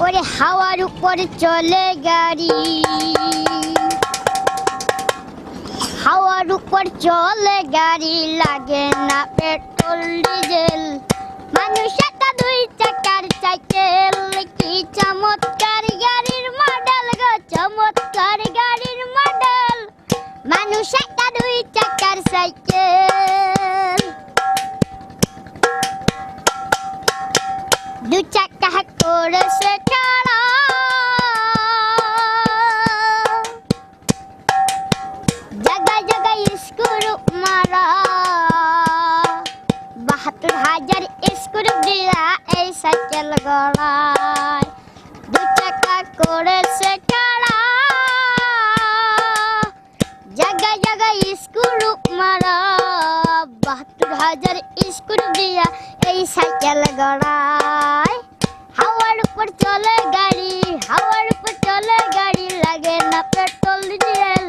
ওরে হাওয়ার উপরে চলে গাড়ি, হাওয়ার উপর চলে গাড়ি, লাগে না পেট্রোল ডিজেল। মানুষ একটা দুই চাকার সাইকেল, কি চমৎকার গাড়ির মডেল গো, চমৎকার গাড়ির মডেল। মানুষ একটা দুই চাকার সাইকেল, দু চাকা করেছে খাড়া, জায়গায় জায়গায় স্ক্রু মারা। ৭২,০০০ স্ক্রু দিয়া এই সাইকেল গড়ায়, দু চাকা করেছে খাড়া, জায়গায় জায়গায় স্ক্রু মারা। ৭২,০০০ স্ক্রু দিয়া এই সাইকেল গড়ায়। হাওয়ার উপর চলে গাড়ি, হাওয়ার উপর চলে গাড়ি, লাগে না পেট্রোল ডিজেল।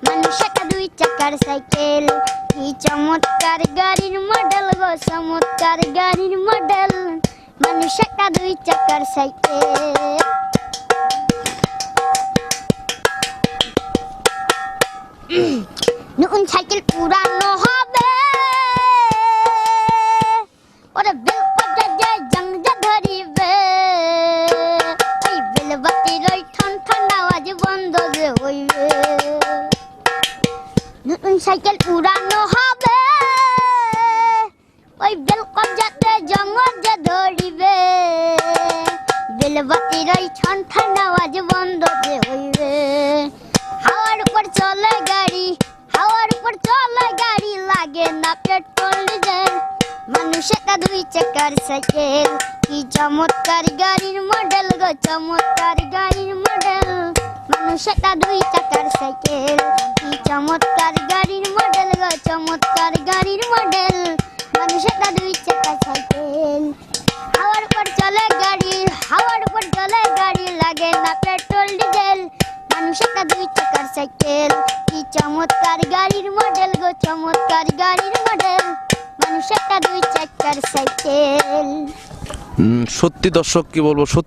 মানুষ একটা দুই চাকার সাইকেল, কি চমৎকার গাড়ির মডেল গো, চমৎকার গাড়ির মডেল। মানুষ একটা দুই চাকার সাইকেল। নতুন সাইকেল পুরানো হবে, ওরে বেল বাজাতে জংজা ধরিবে, ওই বেল বাতির ওই ঠন ঠন আওয়াজ বন্ধ যে হইবে। নতুন সাইকেল পুরানো হবে, ওই বেল বাজাতে জংজা ধরিবে, বেল বাতির ওই ঠন ঠন আওয়াজ বন্ধ যে হইবে। হাওয়ার উপর চলে গাড়ি, হাওয়ার উপর চলে গাড়ি, লাগে না পেট্রোল ডিজেল। মানুষ একটা দুই চাকার সাইকেল, কি চমৎকার গাড়ির মডেল গো, চমৎকার গাড়ির মডেল। মানুষ একটা দুই চাকার সাইকেল, কি চমৎকার গাড়ির মডেল গো, চমৎকার গাড়ির মডেল। মানুষ একটা দুই চাকার সাইকেল। হাওয়ার উপর চলে গাড়ি, হাওয়ার উপর চলে গাড়ি, লাগে না পেট্রোল ডিজেল। মানুষ একটা দুই চাকার সাইকেল, কি চমৎকার গাড়ির মডেল গো, চমৎকার গাড়ির মডেল। মানুষ একটা দুই চাকার সাইকেল। সত্যি দর্শক কি বলবো, সত্যি